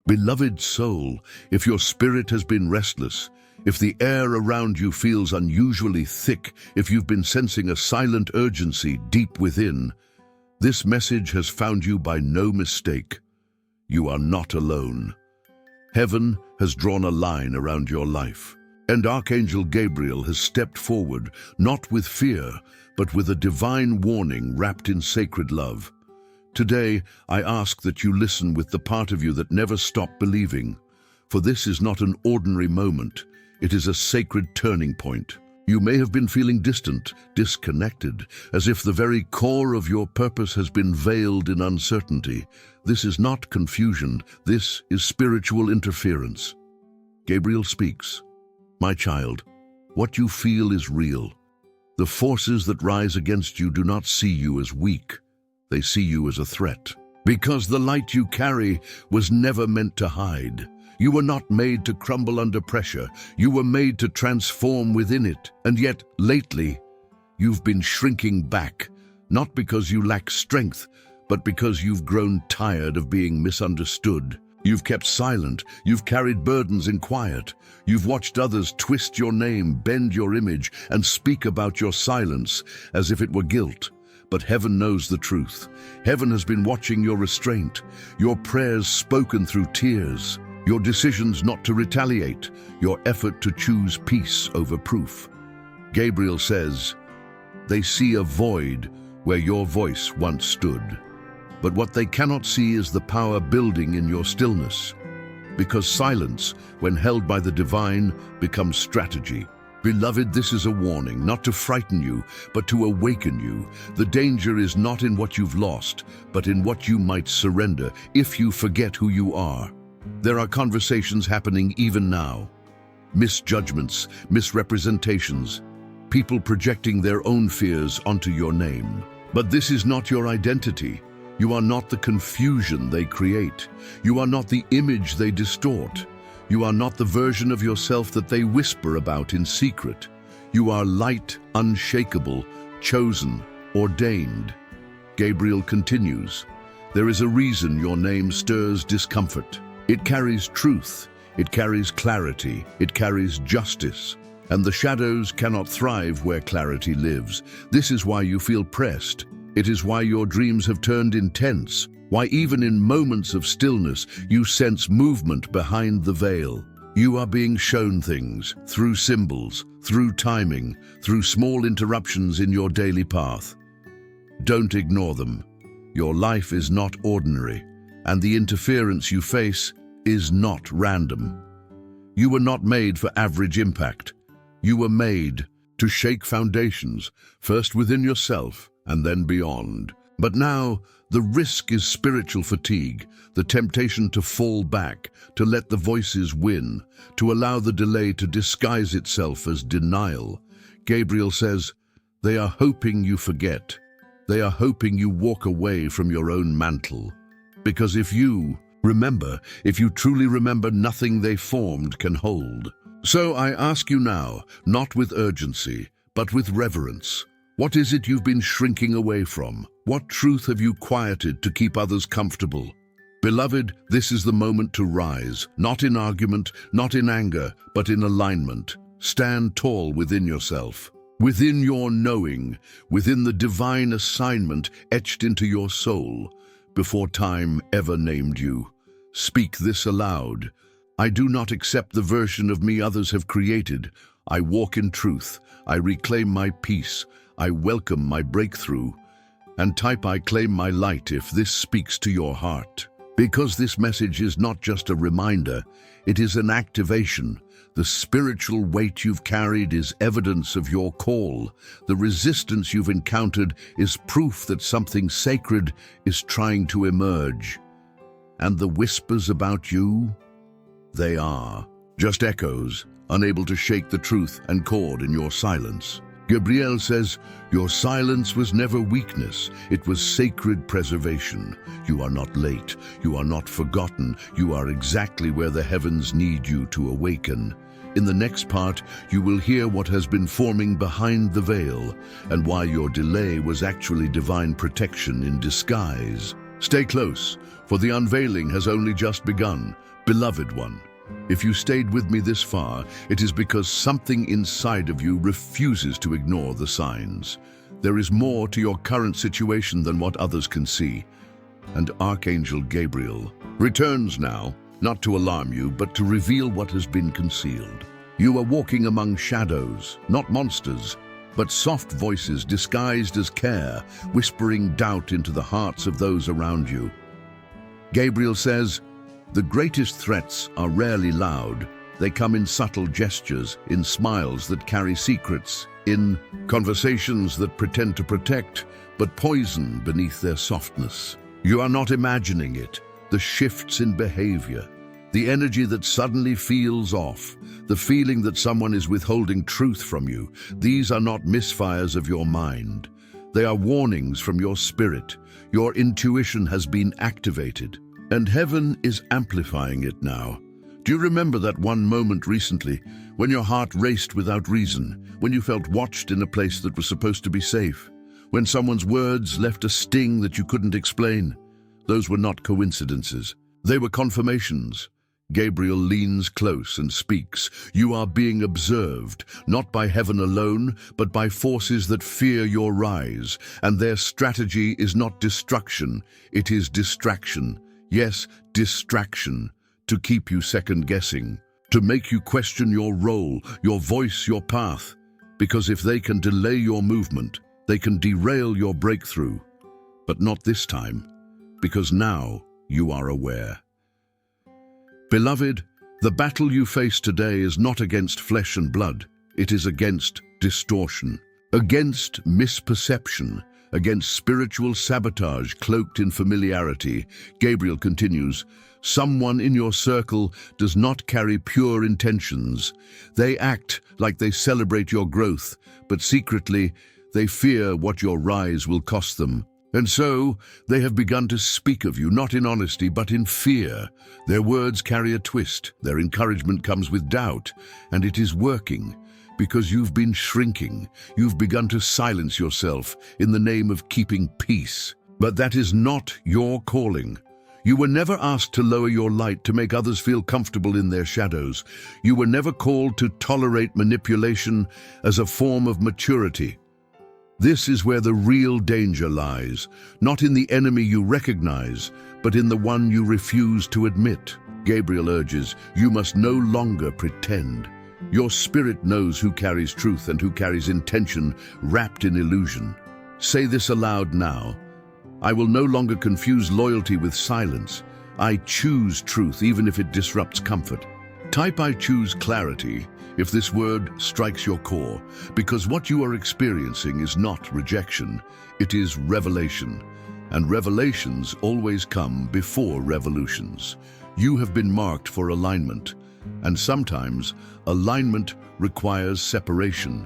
Beloved soul, if your spirit has been restless, if the air around you feels unusually thick, if you've been sensing a silent urgency deep within, this message has found you by no mistake. You are not alone. Heaven has drawn a line around your life, and Archangel Gabriel has stepped forward, not with fear, but with a divine warning wrapped in sacred love. Today, I ask that you listen with the part of you that never stopped believing, for this is not an ordinary moment. It is a sacred turning point. You may have been feeling distant, disconnected, as if the very core of your purpose has been veiled in uncertainty. This is not confusion. This is spiritual interference. Gabriel speaks. My child, what you feel is real. The forces that rise against you do not see you as weak. They see you as a threat. Because the light you carry was never meant to hide. You were not made to crumble under pressure. You were made to transform within it. And yet, lately, you've been shrinking back, not because you lack strength, but because you've grown tired of being misunderstood. You've kept silent. You've carried burdens in quiet. You've watched others twist your name, bend your image, and speak about your silence as if it were guilt. But heaven knows the truth. Heaven has been watching your restraint, your prayers spoken through tears, your decisions not to retaliate, your effort to choose peace over proof. Gabriel says, they see a void where your voice once stood. But what they cannot see is the power building in your stillness. Because silence, when held by the divine, becomes strategy. Beloved, this is a warning, not to frighten you, but to awaken you. The danger is not in what you've lost, but in what you might surrender if you forget who you are. There are conversations happening even now. Misjudgments, misrepresentations, people projecting their own fears onto your name. But this is not your identity. You are not the confusion they create. You are not the image they distort. You are not the version of yourself that they whisper about in secret. You are light, unshakable, chosen, ordained. Gabriel continues, there is a reason your name stirs discomfort. It carries truth, it carries clarity, it carries justice. And the shadows cannot thrive where clarity lives. This is why you feel pressed. It is why your dreams have turned intense, why even in moments of stillness you sense movement behind the veil. You are being shown things through symbols, through timing, through small interruptions in your daily path. Don't ignore them. Your life is not ordinary, and the interference you face is not random. You were not made for average impact. You were made to shake foundations, first within yourself and then beyond. But now, the risk is spiritual fatigue, the temptation to fall back, to let the voices win, to allow the delay to disguise itself as denial. Gabriel says, they are hoping you forget. They are hoping you walk away from your own mantle. Because if you truly remember, nothing they formed can hold. So I ask you now, not with urgency, but with reverence. What is it you've been shrinking away from? What truth have you quieted to keep others comfortable? Beloved, this is the moment to rise, not in argument, not in anger, but in alignment. Stand tall within yourself, within your knowing, within the divine assignment etched into your soul, before time ever named you. Speak this aloud. I do not accept the version of me others have created. I walk in truth. I reclaim my peace. I welcome my breakthrough. And type I claim my light if this speaks to your heart. Because this message is not just a reminder, it is an activation. The spiritual weight you've carried is evidence of your call. The resistance you've encountered is proof that something sacred is trying to emerge. And the whispers about you? They are just echoes, unable to shake the truth and chord in your silence. Gabriel says, your silence was never weakness, it was sacred preservation. You are not late, you are not forgotten, you are exactly where the heavens need you to awaken. In the next part, you will hear what has been forming behind the veil and why your delay was actually divine protection in disguise. Stay close, for the unveiling has only just begun. Beloved one, if you stayed with me this far, it is because something inside of you refuses to ignore the signs. There is more to your current situation than what others can see. And Archangel Gabriel returns now, not to alarm you, but to reveal what has been concealed. You are walking among shadows, not monsters, but soft voices disguised as care, whispering doubt into the hearts of those around you. Gabriel says, the greatest threats are rarely loud. They come in subtle gestures, in smiles that carry secrets, in conversations that pretend to protect, but poison beneath their softness. You are not imagining it. The shifts in behavior, the energy that suddenly feels off, the feeling that someone is withholding truth from you, these are not misfires of your mind. They are warnings from your spirit. Your intuition has been activated, and heaven is amplifying it now. Do you remember that one moment recently when your heart raced without reason, when you felt watched in a place that was supposed to be safe, when someone's words left a sting that you couldn't explain? Those were not coincidences. They were confirmations. Gabriel leans close and speaks. You are being observed, not by heaven alone, but by forces that fear your rise. And their strategy is not destruction, it is distraction. Yes, distraction, to keep you second-guessing, to make you question your role, your voice, your path. Because if they can delay your movement, they can derail your breakthrough. But not this time, because now you are aware. Beloved, the battle you face today is not against flesh and blood. It is against distortion, against misperception, against spiritual sabotage cloaked in familiarity. Gabriel continues, someone in your circle does not carry pure intentions. They act like they celebrate your growth, but secretly they fear what your rise will cost them. And so they have begun to speak of you, not in honesty, but in fear. Their words carry a twist. Their encouragement comes with doubt, and it is working. Because you've been shrinking, you've begun to silence yourself in the name of keeping peace. But that is not your calling. You were never asked to lower your light to make others feel comfortable in their shadows. You were never called to tolerate manipulation as a form of maturity. This is where the real danger lies, not in the enemy you recognize, but in the one you refuse to admit. Gabriel urges, you must no longer pretend. Your spirit knows who carries truth and who carries intention wrapped in illusion. Say this aloud now. I will no longer confuse loyalty with silence. I choose truth even if it disrupts comfort. Type I choose clarity if this word strikes your core, because what you are experiencing is not rejection, it is revelation. And revelations always come before revolutions. You have been marked for alignment. And sometimes, alignment requires separation,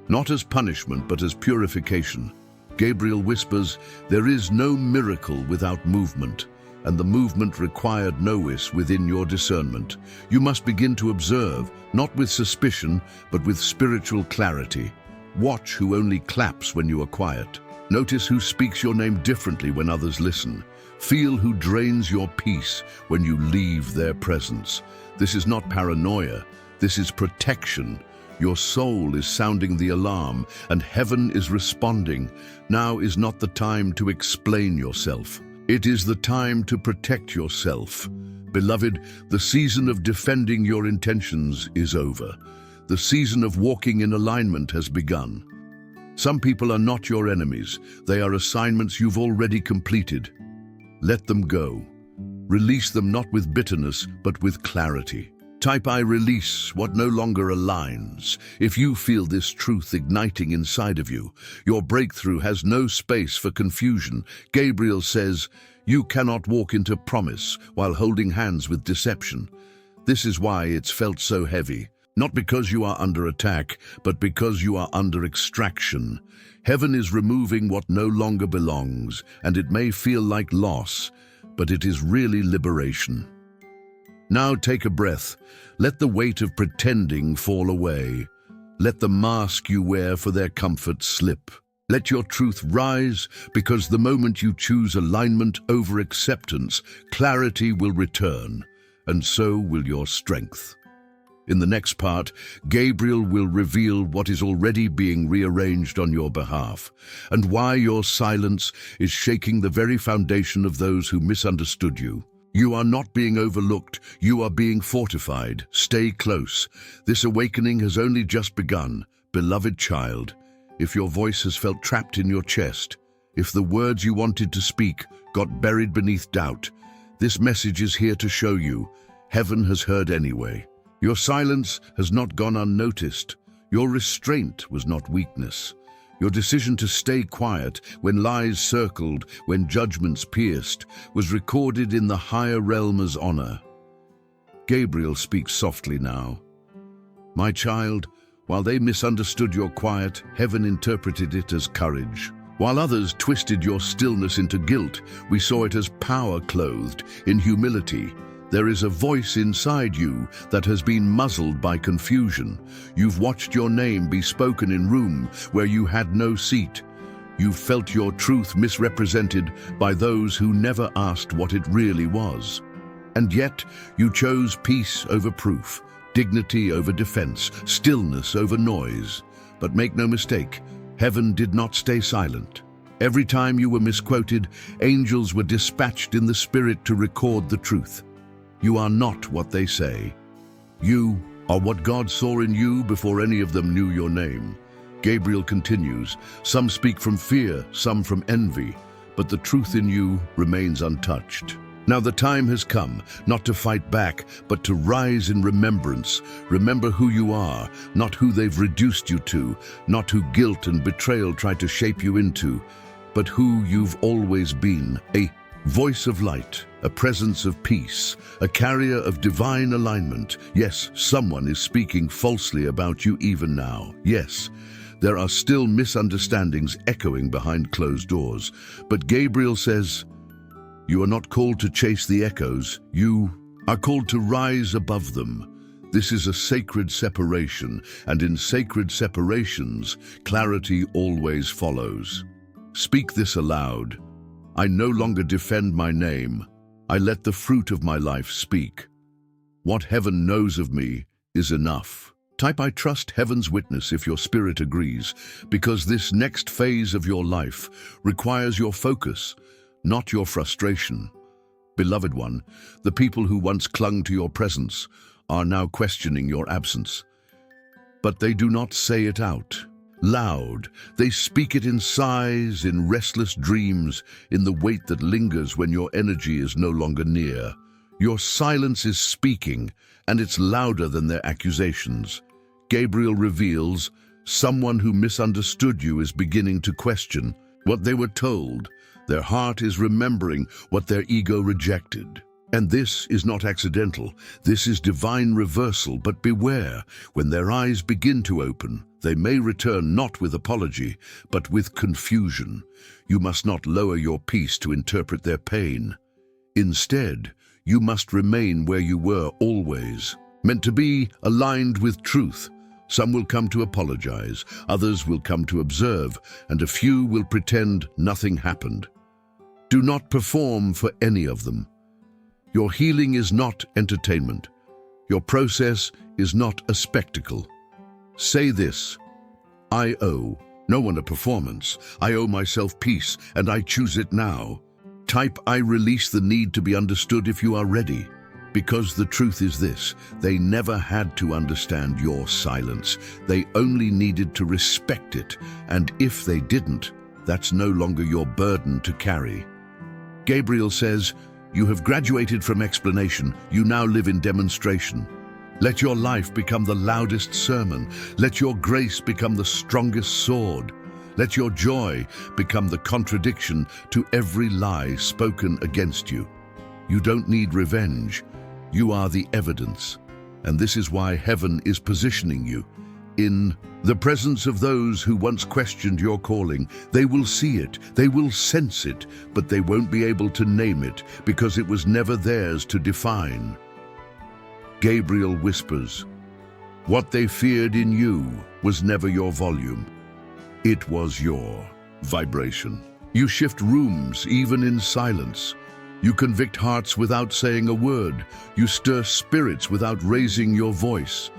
not as punishment, but as purification. Gabriel whispers, there is no miracle without movement, and the movement required notice within your discernment. You must begin to observe, not with suspicion, but with spiritual clarity. Watch who only claps when you are quiet. Notice who speaks your name differently when others listen. Feel who drains your peace when you leave their presence. This is not paranoia, this is protection. Your soul is sounding the alarm, and heaven is responding. Now is not the time to explain yourself. It is the time to protect yourself. Beloved, the season of defending your intentions is over. The season of walking in alignment has begun. Some people are not your enemies. They are assignments you've already completed. Let them go. Release them not with bitterness, but with clarity. Type I release what no longer aligns. If you feel this truth igniting inside of you, your breakthrough has no space for confusion. Gabriel says, you cannot walk into promise while holding hands with deception. This is why it's felt so heavy. Not because you are under attack, but because you are under extraction. Heaven is removing what no longer belongs, and it may feel like loss, but it is really liberation. Now take a breath. Let the weight of pretending fall away. Let the mask you wear for their comfort slip. Let your truth rise, because the moment you choose alignment over acceptance, clarity will return. and so will your strength. In the next part, Gabriel will reveal what is already being rearranged on your behalf, and why your silence is shaking the very foundation of those who misunderstood you. You are not being overlooked, you are being fortified. Stay close. This awakening has only just begun. Beloved child, if your voice has felt trapped in your chest, if the words you wanted to speak got buried beneath doubt, this message is here to show you, heaven has heard anyway. Your silence has not gone unnoticed. Your restraint was not weakness. Your decision to stay quiet when lies circled, when judgments pierced, was recorded in the higher realm as honor. Gabriel speaks softly now. My child, while they misunderstood your quiet, heaven interpreted it as courage. While others twisted your stillness into guilt, we saw it as power clothed in humility. There is a voice inside you that has been muzzled by confusion. You've watched your name be spoken in room where you had no seat. You've felt your truth misrepresented by those who never asked what it really was. And yet, you chose peace over proof, dignity over defense, stillness over noise. But make no mistake, heaven did not stay silent. Every time you were misquoted, angels were dispatched in the spirit to record the truth. You are not what they say. You are what God saw in you before any of them knew your name. Gabriel continues, some speak from fear, some from envy, but the truth in you remains untouched. Now the time has come, not to fight back, but to rise in remembrance. Remember who you are, not who they've reduced you to, not who guilt and betrayal tried to shape you into, but who you've always been, a voice of light, a presence of peace, a carrier of divine alignment. Yes, someone is speaking falsely about you even now. Yes, there are still misunderstandings echoing behind closed doors. But Gabriel says, you are not called to chase the echoes. You are called to rise above them. This is a sacred separation, and in sacred separations, clarity always follows. Speak this aloud. I no longer defend my name. I let the fruit of my life speak. What heaven knows of me is enough. Type I trust heaven's witness if your spirit agrees, because this next phase of your life requires your focus, not your frustration. Beloved one, the people who once clung to your presence are now questioning your absence. But they do not say it out. Loud, they speak it in sighs, in restless dreams, in the weight that lingers when your energy is no longer near. Your silence is speaking, and it's louder than their accusations. Gabriel reveals, someone who misunderstood you is beginning to question what they were told. Their heart is remembering what their ego rejected. And this is not accidental. This is divine reversal. But beware, when their eyes begin to open, they may return not with apology, but with confusion. You must not lower your peace to interpret their pain. Instead, you must remain where you were always, meant to be aligned with truth. Some will come to apologize, others will come to observe, and a few will pretend nothing happened. Do not perform for any of them. Your healing is not entertainment. Your process is not a spectacle. Say this, I owe no one a performance. I owe myself peace, and I choose it now. Type I release the need to be understood if you are ready. Because the truth is this, they never had to understand your silence. They only needed to respect it, and if they didn't, that's no longer your burden to carry. Gabriel says, you have graduated from explanation, you now live in demonstration. Let your life become the loudest sermon. Let your grace become the strongest sword. Let your joy become the contradiction to every lie spoken against you. You don't need revenge. You are the evidence. And this is why heaven is positioning you. In the presence of those who once questioned your calling, they will see it, they will sense it, but they won't be able to name it because it was never theirs to define. Gabriel whispers, what they feared in you was never your volume. It was your vibration. You shift rooms even in silence. You convict hearts without saying a word. You stir spirits without raising your voice.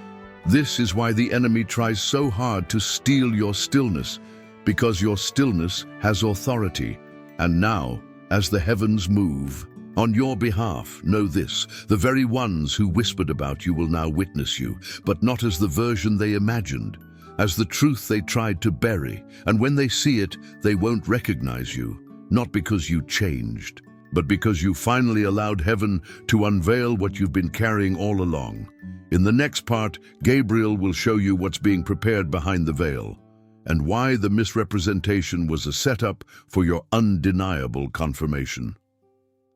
This is why the enemy tries so hard to steal your stillness, because your stillness has authority. And now, as the heavens move on your behalf, know this: the very ones who whispered about you will now witness you, but not as the version they imagined, as the truth they tried to bury. And when they see it, they won't recognize you, not because you changed, but because you finally allowed heaven to unveil what you've been carrying all along. In the next part, Gabriel will show you what's being prepared behind the veil, and why the misrepresentation was a setup for your undeniable confirmation.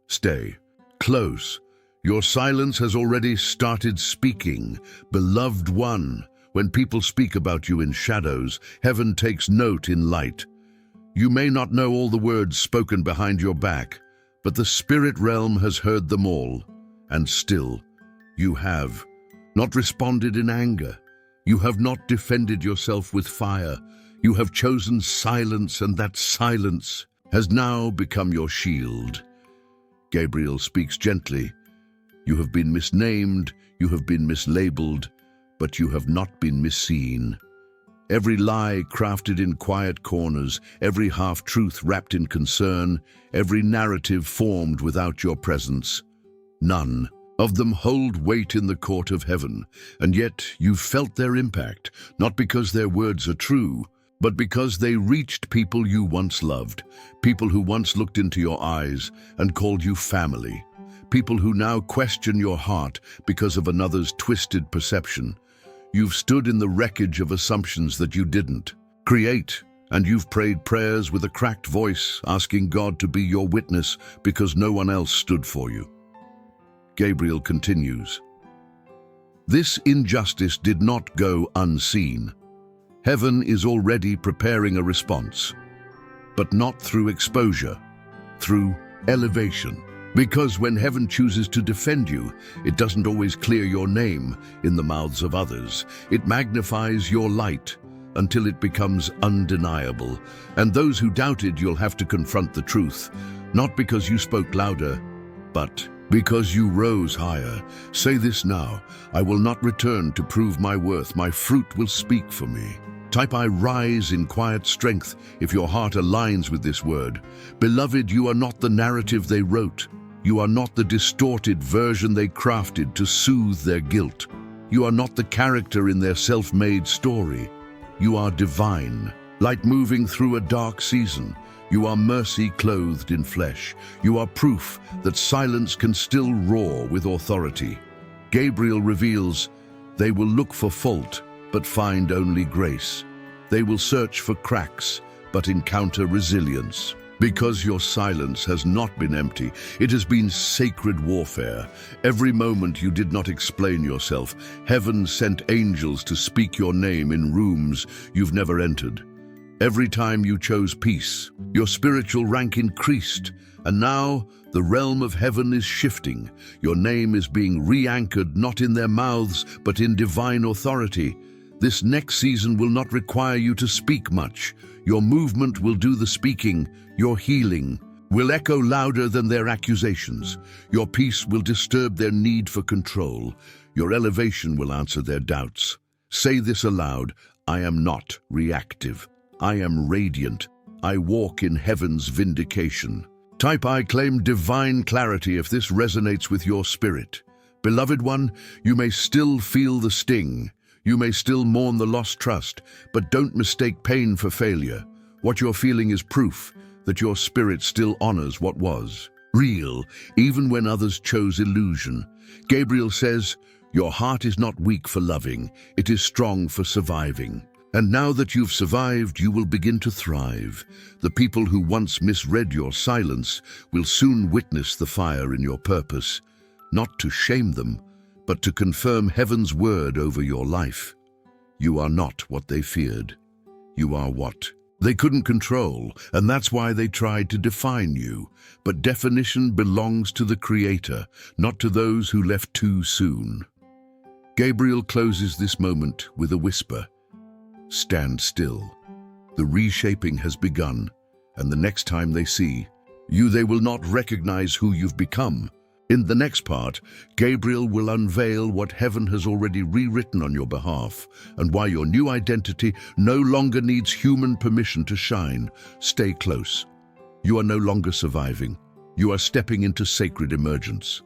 Stay close. Your silence has already started speaking. Beloved one, when people speak about you in shadows, heaven takes note in light. You may not know all the words spoken behind your back, but the spirit realm has heard them all. And still, you have not responded in anger. You have not defended yourself with fire. You have chosen silence, and that silence has now become your shield. Gabriel speaks gently. You have been misnamed, you have been mislabeled, but you have not been misseen. Every lie crafted in quiet corners, every half-truth wrapped in concern, every narrative formed without your presence. None of them hold weight in the court of heaven, and yet you've felt their impact, not because their words are true, but because they reached people you once loved, people who once looked into your eyes and called you family, people who now question your heart because of another's twisted perception. You've stood in the wreckage of assumptions that you didn't create, and you've prayed prayers with a cracked voice, asking God to be your witness because no one else stood for you. Gabriel continues. This injustice did not go unseen. Heaven is already preparing a response, but not through exposure, through elevation. Because when heaven chooses to defend you, it doesn't always clear your name in the mouths of others. It magnifies your light until it becomes undeniable. And those who doubted, you'll have to confront the truth, not because you spoke louder, but because you rose higher. Say this now: I will not return to prove my worth. My fruit will speak for me. Type I rise in quiet strength if your heart aligns with this word. Beloved, you are not the narrative they wrote. You are not the distorted version they crafted to soothe their guilt. You are not the character in their self-made story. You are divine, light moving through a dark season. You are mercy clothed in flesh. You are proof that silence can still roar with authority. Gabriel reveals, they will look for fault, but find only grace. They will search for cracks, but encounter resilience. Because your silence has not been empty, it has been sacred warfare. Every moment you did not explain yourself, heaven sent angels to speak your name in rooms you've never entered. Every time you chose peace, your spiritual rank increased, and now the realm of heaven is shifting. Your name is being re-anchored not in their mouths, but in divine authority. This next season will not require you to speak much. Your movement will do the speaking. Your healing will echo louder than their accusations. Your peace will disturb their need for control. Your elevation will answer their doubts. Say this aloud: I am not reactive. I am radiant. I walk in heaven's vindication. Type I claim divine clarity if this resonates with your spirit. Beloved one, you may still feel the sting. You may still mourn the lost trust, but don't mistake pain for failure. What you're feeling is proof that your spirit still honors what was real, even when others chose illusion. Gabriel says, your heart is not weak for loving, it is strong for surviving. And now that you've survived, you will begin to thrive. The people who once misread your silence will soon witness the fire in your purpose, not to shame them, but to confirm heaven's word over your life. You are not what they feared. You are what they couldn't control, and that's why they tried to define you. But definition belongs to the Creator, not to those who left too soon. Gabriel closes this moment with a whisper. Stand still. The reshaping has begun, and the next time they see They will not recognize who you've become. In the next part, Gabriel will unveil what heaven has already rewritten on your behalf and why your new identity no longer needs human permission to shine. Stay close. You are no longer surviving. You are stepping into sacred emergence.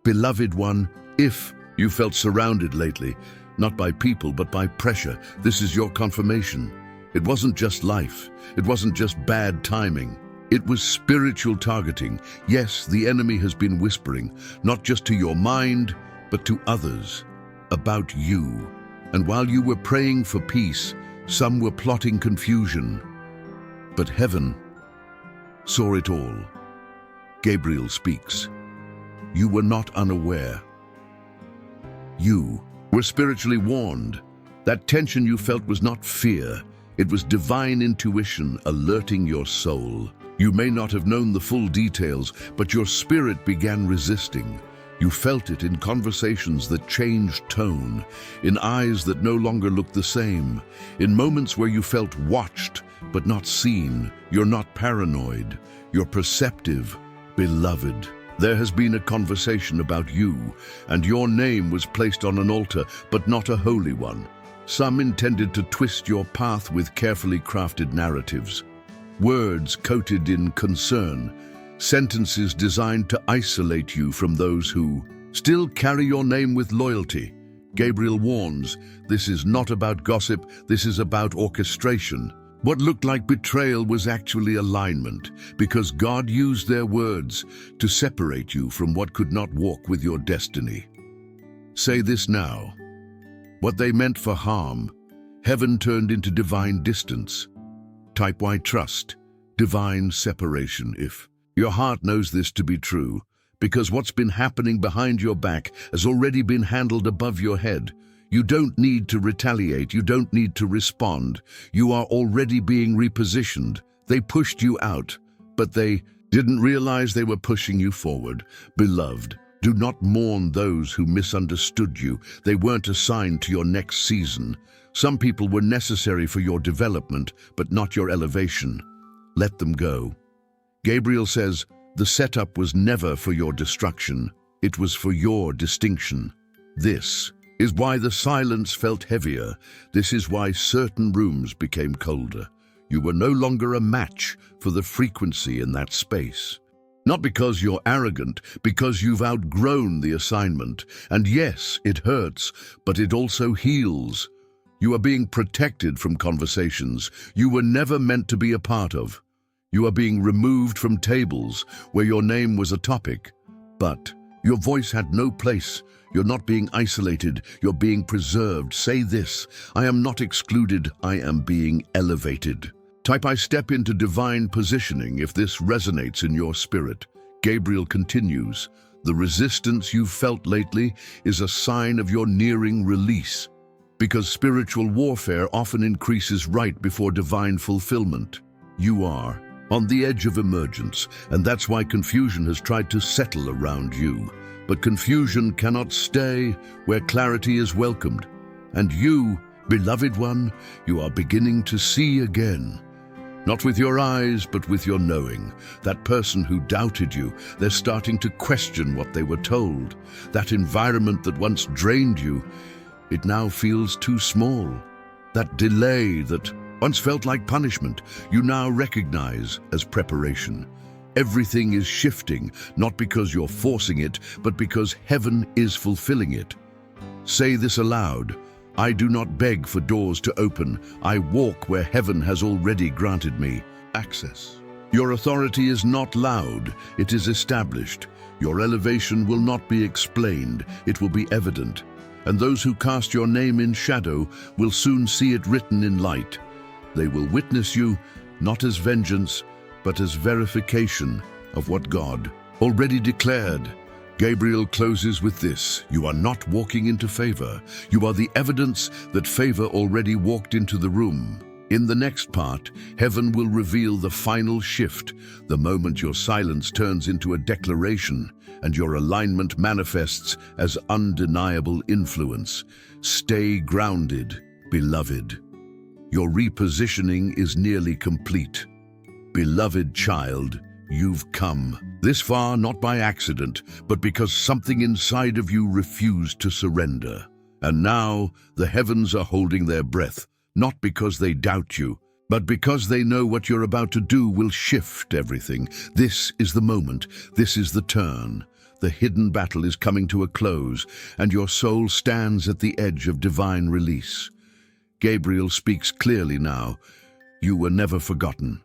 Beloved one, if you felt surrounded lately, not by people but by pressure, this is your confirmation. It wasn't just life. It wasn't just bad timing. It was spiritual targeting. Yes, the enemy has been whispering, not just to your mind, but to others, about you. And while you were praying for peace, some were plotting confusion. But heaven saw it all. Gabriel speaks. You were not unaware. You were spiritually warned. That tension you felt was not fear. It was divine intuition alerting your soul. You may not have known the full details, but your spirit began resisting. You felt it in conversations that changed tone, in eyes that no longer looked the same, in moments where you felt watched but not seen. You're not paranoid. You're perceptive, beloved. There has been a conversation about you, and your name was placed on an altar, but not a holy one. Some intended to twist your path with carefully crafted narratives. Words coated in concern, sentences designed to isolate you from those who still carry your name with loyalty. Gabriel warns, this is not about gossip, this is about orchestration. What looked like betrayal was actually alignment, because God used their words to separate you from what could not walk with your destiny. Say this now. What they meant for harm, heaven turned into divine distance. Type Y trust, divine separation. If your heart knows this to be true, because what's been happening behind your back has already been handled above your head. You don't need to retaliate, you don't need to respond. You are already being repositioned. They pushed you out, but they didn't realize they were pushing you forward. Beloved, do not mourn those who misunderstood you. They weren't assigned to your next season. Some people were necessary for your development, but not your elevation. Let them go. Gabriel says, the setup was never for your destruction. It was for your distinction. This is why the silence felt heavier. This is why certain rooms became colder. You were no longer a match for the frequency in that space. Not because you're arrogant, because you've outgrown the assignment. And yes, it hurts, but it also heals. You are being protected from conversations you were never meant to be a part of. You are being removed from tables where your name was a topic, but your voice had no place. You're not being isolated, you're being preserved. Say this, I am not excluded, I am being elevated. Type I step into divine positioning if this resonates in your spirit. Gabriel continues, the resistance you've felt lately is a sign of your nearing release. Because spiritual warfare often increases right before divine fulfillment. You are on the edge of emergence, and that's why confusion has tried to settle around you. But confusion cannot stay where clarity is welcomed. And you, beloved one, you are beginning to see again. Not with your eyes, but with your knowing. That person who doubted you, they're starting to question what they were told. That environment that once drained you, it now feels too small. That delay that once felt like punishment, you now recognize as preparation. Everything is shifting, not because you're forcing it, but because heaven is fulfilling it. Say this aloud. I do not beg for doors to open. I walk where heaven has already granted me access. Your authority is not loud, it is established. Your elevation will not be explained, it will be evident. And those who cast your name in shadow will soon see it written in light. They will witness you, not as vengeance, but as verification of what God already declared. Gabriel closes with this, you are not walking into favor. You are the evidence that favor already walked into the room. In the next part, heaven will reveal the final shift, the moment your silence turns into a declaration and your alignment manifests as undeniable influence. Stay grounded, beloved. Your repositioning is nearly complete. Beloved child, You've come this far not by accident, but because something inside of you refused to surrender. And now the heavens are holding their breath, not because they doubt you, but because they know what you're about to do will shift everything. This is the moment. This is the turn. The hidden battle is coming to a close, and your soul stands at the edge of divine release. Gabriel speaks clearly now. You were never forgotten.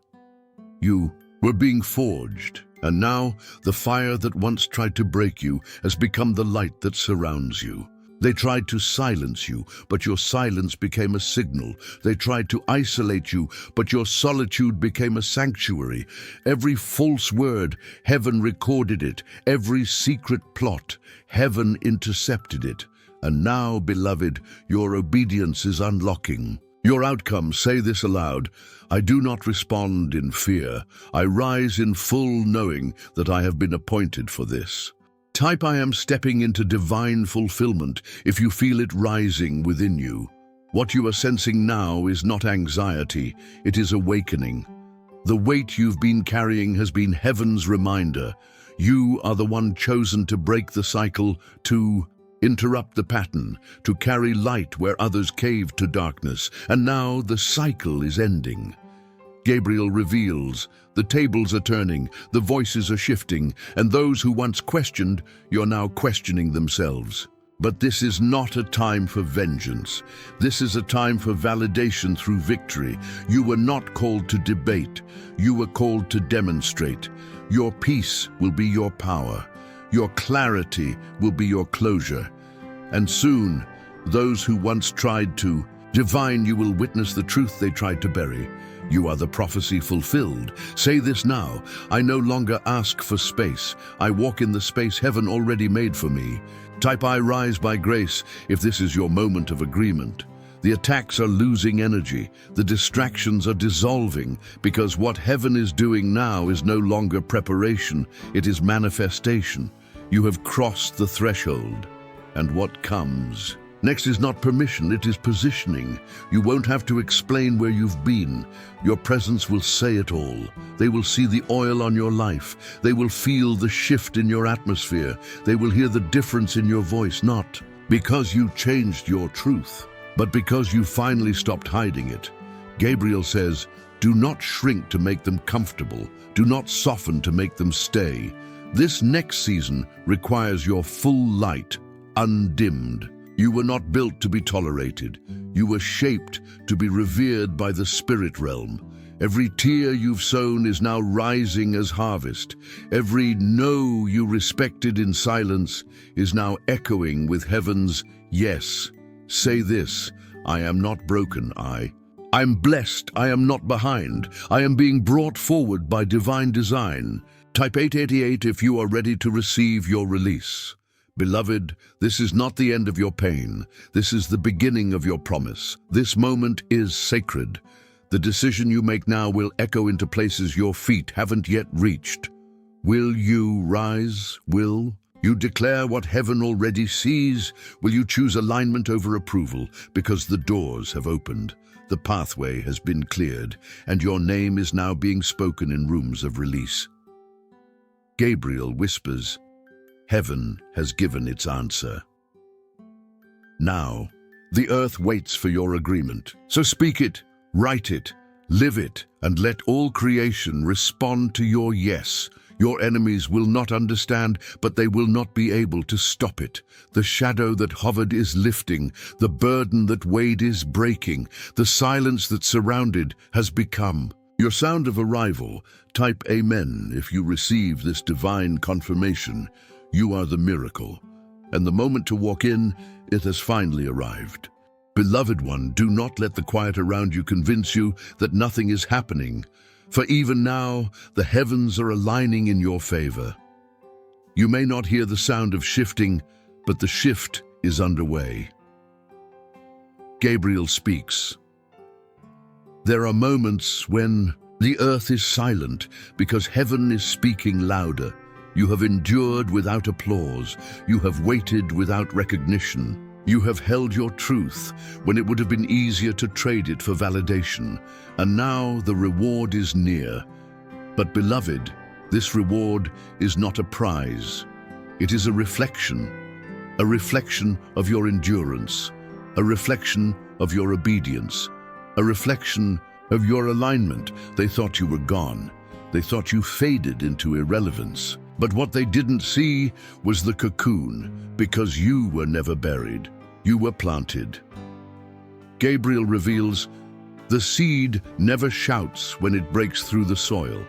You were being forged, and now the fire that once tried to break you has become the light that surrounds you. They tried to silence you, but your silence became a signal. They tried to isolate you, but your solitude became a sanctuary. Every false word, heaven recorded it. Every secret plot, heaven intercepted it. And now, beloved, your obedience is unlocking. Your outcome, say this aloud: I do not respond in fear. I rise in full knowing that I have been appointed for this. Type I am stepping into divine fulfillment if you feel it rising within you. What you are sensing now is not anxiety, it is awakening. The weight you've been carrying has been heaven's reminder. You are the one chosen to break the cycle, to interrupt the pattern, to carry light where others caved to darkness. And now the cycle is ending. Gabriel reveals, the tables are turning, the voices are shifting, and those who once questioned, you're now questioning themselves. But this is not a time for vengeance. This is a time for validation through victory. You were not called to debate. You were called to demonstrate. Your peace will be your power. Your clarity will be your closure. And soon, those who once tried to divine you will witness the truth they tried to bury. You are the prophecy fulfilled. Say this now: I no longer ask for space. I walk in the space heaven already made for me. Type I rise by grace if this is your moment of agreement. The attacks are losing energy. The distractions are dissolving, because what heaven is doing now is no longer preparation, it is manifestation. You have crossed the threshold. And what comes next is not permission, it is positioning. You won't have to explain where you've been. Your presence will say it all. They will see the oil on your life. They will feel the shift in your atmosphere. They will hear the difference in your voice, not because you changed your truth, but because you finally stopped hiding it. Gabriel says, do not shrink to make them comfortable. Do not soften to make them stay. This next season requires your full light, undimmed. You were not built to be tolerated. You were shaped to be revered by the spirit realm. Every tear you've sown is now rising as harvest. Every no you respected in silence is now echoing with heaven's yes. Say this: I am not broken, I'm blessed, I am not behind. I am being brought forward by divine design. Type 888 if you are ready to receive your release. Beloved, this is not the end of your pain. This is the beginning of your promise. This moment is sacred. The decision you make now will echo into places your feet haven't yet reached. Will you rise? Will you declare what heaven already sees? Will you choose alignment over approval? Because the doors have opened, the pathway has been cleared, and your name is now being spoken in rooms of release. Gabriel whispers, heaven has given its answer. Now, the earth waits for your agreement. So speak it, write it, live it, and let all creation respond to your yes. Your enemies will not understand, but they will not be able to stop it. The shadow that hovered is lifting. The burden that weighed is breaking. The silence that surrounded has become your sound of arrival. Type Amen if you receive this divine confirmation. You are the miracle, and the moment to walk in, it has finally arrived. Beloved one, do not let the quiet around you convince you that nothing is happening, for even now, the heavens are aligning in your favor. You may not hear the sound of shifting, but the shift is underway. Gabriel speaks. There are moments when the earth is silent because heaven is speaking louder. You have endured without applause. You have waited without recognition. You have held your truth when it would have been easier to trade it for validation. And now the reward is near. But beloved, This reward is not a prize. It is a reflection of your endurance, a reflection of your obedience, a reflection of your alignment. They thought you were gone. They thought you faded into irrelevance. But what they didn't see was the cocoon, because you were never buried. You were planted. Gabriel reveals, the seed never shouts when it breaks through the soil,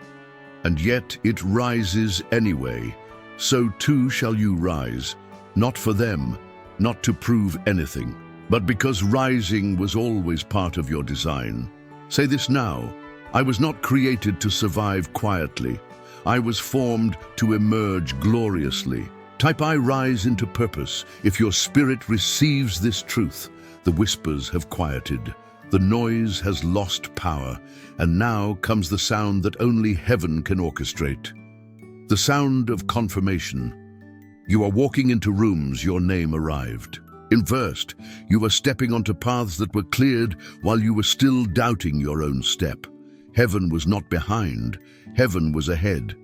and yet it rises anyway. So too shall you rise, not for them, not to prove anything, but because rising was always part of your design. Say this now, I was not created to survive quietly. I was formed to emerge gloriously. Type I rise into purpose. If your spirit receives this truth, the whispers have quieted. The noise has lost power, and now comes the sound that only heaven can orchestrate. The sound of confirmation. You are walking into rooms your name arrived. In first, you were stepping onto paths that were cleared while you were still doubting your own step. Heaven was not behind, heaven was ahead.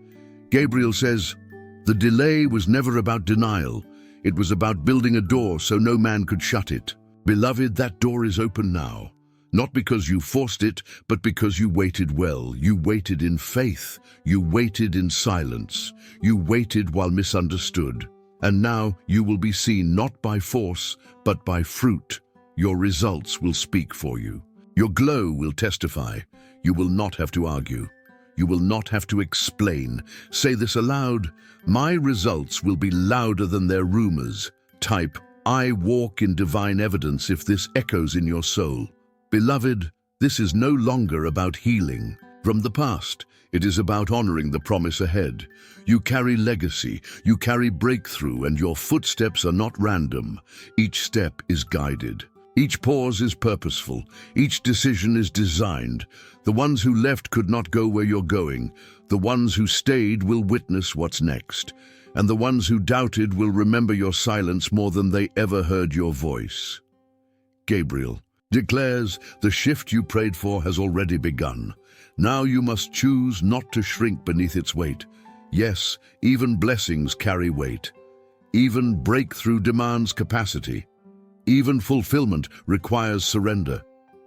Gabriel says, the delay was never about denial. It was about building a door so no man could shut it. Beloved, that door is open now. Not because you forced it, but because you waited well. You waited in faith. You waited in silence. You waited while misunderstood. And now you will be seen not by force, but by fruit. Your results will speak for you. Your glow will testify. You will not have to argue. You will not have to explain. Say this aloud. My results will be louder than their rumors. Type, I walk in divine evidence if this echoes in your soul. Beloved, this is no longer about healing from the past. It is about honoring the promise ahead. You carry legacy, you carry breakthrough, and your footsteps are not random. Each step is guided. Each pause is purposeful. Each decision is designed. The ones who left could not go where you're going. The ones who stayed will witness what's next. And the ones who doubted will remember your silence more than they ever heard your voice. Gabriel declares, the shift you prayed for has already begun. Now you must choose not to shrink beneath its weight. Yes, even blessings carry weight. Even breakthrough demands capacity. Even fulfillment requires surrender.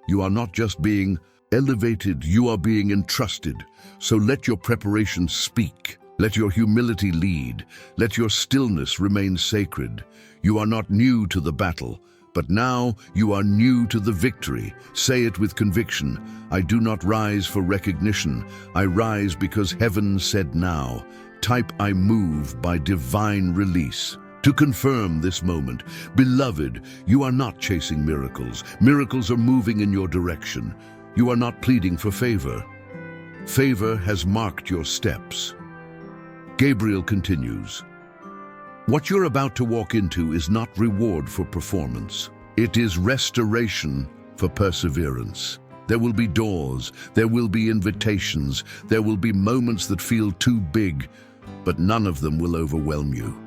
You are not just being elevated, you are being entrusted. So let your preparation speak. Let your humility lead. Let your stillness remain sacred. You are not new to the battle, but now you are new to the victory. Say it with conviction. I do not rise for recognition. I rise because heaven said now. Type I move by divine release. To confirm this moment, beloved, you are not chasing miracles. Miracles are moving in your direction. You are not pleading for favor. Favor has marked your steps. Gabriel continues. What you're about to walk into is not reward for performance. It is restoration for perseverance. There will be doors, there will be invitations, there will be moments that feel too big, but none of them will overwhelm you.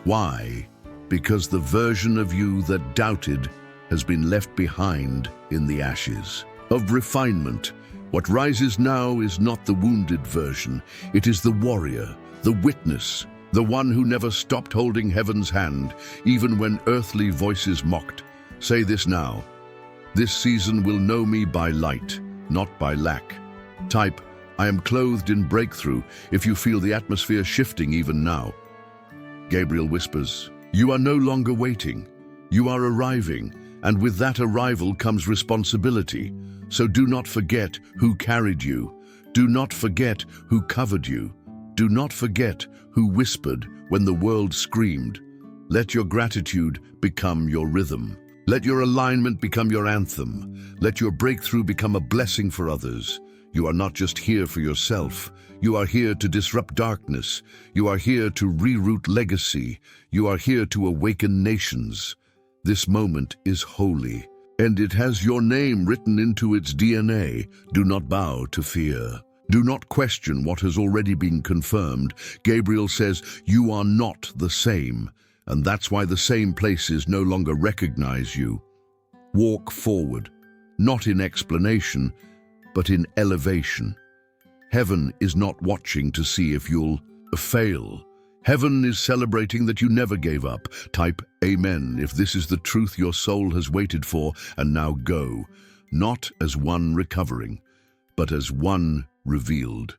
Why? Because the version of you that doubted has been left behind in the ashes of refinement. What rises now is not the wounded version. It is the warrior, the witness, the one who never stopped holding heaven's hand, even when earthly voices mocked. Say this now. This season will know me by light, not by lack. Type, I am clothed in breakthrough if you feel the atmosphere shifting even now. Gabriel whispers, you are no longer waiting. You are arriving, and with that arrival comes responsibility. So do not forget who carried you. Do not forget who covered you. Do not forget who whispered when the world screamed. Let your gratitude become your rhythm. Let your alignment become your anthem. Let your breakthrough become a blessing for others. You are not just here for yourself. You are here to disrupt darkness. You are here to reroute legacy. You are here to awaken nations. This moment is holy, and it has your name written into its DNA. Do not bow to fear. Do not question what has already been confirmed. Gabriel says, you are not the same, and that's why the same places no longer recognize you. Walk forward, not in explanation, but in elevation. Heaven is not watching to see if you'll fail. Heaven is celebrating that you never gave up. Type Amen if this is the truth your soul has waited for, and now go, not as one recovering, but as one revealed.